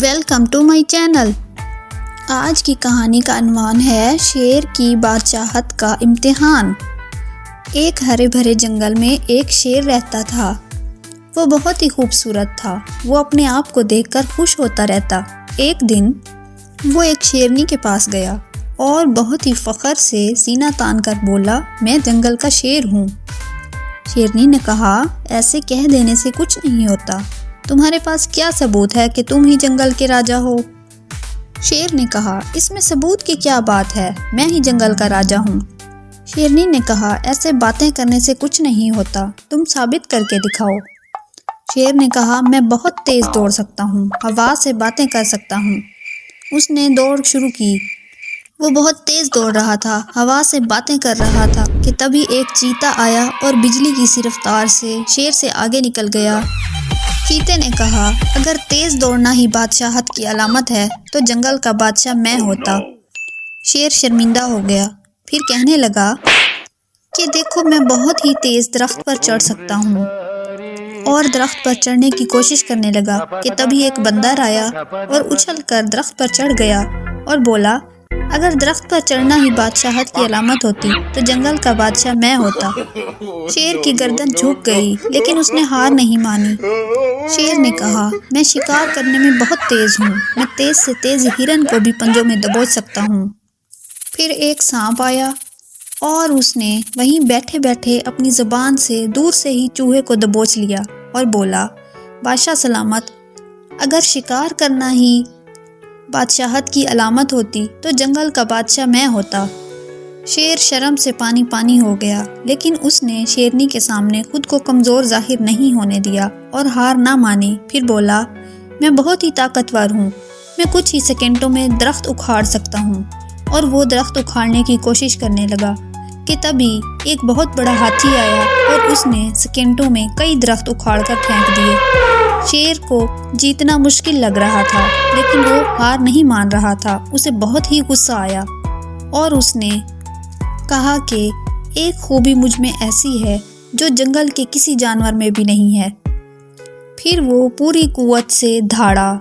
Welcome to my channel. آج کی کہانی کا عنوان ہے شیر کی بادشاہت کا امتحان۔ ایک ہرے بھرے جنگل میں ایک شیر رہتا تھا۔ وہ بہت ہی خوبصورت تھا۔ وہ اپنے آپ کو دیکھ کر خوش ہوتا رہتا۔ ایک دن وہ ایک شیرنی کے پاس گیا اور بہت ہی فخر سے سینہ تان کر بولا، میں جنگل کا شیر ہوں۔ شیرنی نے کہا، ایسے کہہ دینے سے کچھ نہیں ہوتا۔ تمہارے پاس کیا ثبوت ہے کہ تم ہی جنگل کے راجا ہو؟ شیر نے کہا، اس میں ثبوت کی کیا بات ہے، میں ہی جنگل کا راجا ہوں۔ شیرنی نے کہا، ایسے باتیں کرنے سے کچھ نہیں ہوتا، تم ثابت کر کے دکھاؤ۔ شیر نے کہا، میں بہت تیز دوڑ سکتا ہوں، ہوا سے باتیں کر سکتا ہوں۔ اس نے دوڑ شروع کی۔ وہ بہت تیز دوڑ رہا تھا، ہوا سے باتیں کر رہا تھا کہ تبھی ایک چیتا آیا اور بجلی کی سی رفتار سے شیر سے آگے نکل گیا۔ چیتے نے کہا، اگر تیز دوڑنا ہی بادشاہت کی علامت ہے تو جنگل کا بادشاہ میں ہوتا۔ شیر شرمندہ ہو گیا، پھر کہنے لگا کہ دیکھو، میں بہت ہی تیز درخت پر چڑھ سکتا ہوں، اور درخت پر چڑھنے کی کوشش کرنے لگا کہ تبھی ایک بندر آیا اور اچھل کر درخت پر چڑھ گیا اور بولا، اگر درخت پر چڑھنا ہی بادشاہت کی علامت ہوتی تو جنگل کا بادشاہ میں ہوتا۔ شیر کی گردن جھک گئی، لیکن اس نے ہار نہیں مانی۔ شیر نے کہا، میں شکار کرنے میں بہت تیز ہوں، میں تیز سے تیز ہرن کو بھی پنجوں میں دبوچ سکتا ہوں۔ پھر ایک سانپ آیا اور اس نے وہیں بیٹھے بیٹھے اپنی زبان سے دور سے ہی چوہے کو دبوچ لیا اور بولا، بادشاہ سلامت، اگر شکار کرنا ہی بادشاہت کی علامت ہوتی تو جنگل کا بادشاہ میں ہوتا۔ شیر شرم سے پانی پانی ہو گیا، لیکن اس نے شیرنی کے سامنے خود کو کمزور ظاہر نہیں ہونے دیا اور ہار نہ مانی۔ پھر بولا، میں بہت ہی طاقتور ہوں، میں کچھ ہی سیکنڈوں میں درخت اکھاڑ سکتا ہوں۔ اور وہ درخت اکھاڑنے کی کوشش کرنے لگا کہ تبھی ایک بہت بڑا ہاتھی آیا اور اس نے سیکنڈوں میں کئی درخت اکھاڑ کر پھینک دیے۔ شیر کو جیتنا مشکل لگ رہا تھا، لیکن وہ ہار نہیں مان رہا تھا۔ اسے بہت ہی غصہ آیا اور اس نے کہا کہ ایک خوبی مجھ میں ایسی ہے جو جنگل کے کسی جانور میں بھی نہیں ہے۔ پھر وہ پوری قوت سے دھاڑا۔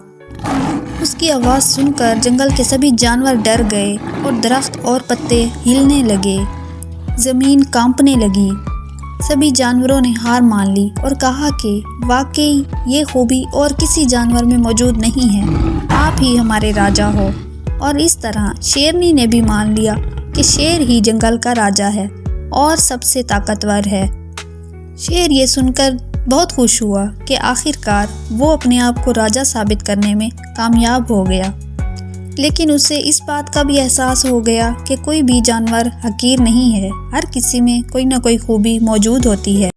اس کی آواز سن کر جنگل کے سبھی جانور ڈر گئے اور درخت اور پتے ہلنے لگے، زمین کانپنے لگی۔ سبھی جانوروں نے ہار مان لی اور کہا کہ واقعی یہ خوبی اور کسی جانور میں موجود نہیں ہے، آپ ہی ہمارے راجا ہو۔ اور اس طرح شیرنی نے بھی مان لیا کہ شیر ہی جنگل کا راجا ہے اور سب سے طاقتور ہے۔ شیر یہ سن کر بہت خوش ہوا کہ آخرکار وہ اپنے آپ کو راجا ثابت کرنے میں کامیاب ہو گیا، لیکن اسے اس بات کا بھی احساس ہو گیا کہ کوئی بھی جانور حقیر نہیں ہے، ہر کسی میں کوئی نہ کوئی خوبی موجود ہوتی ہے۔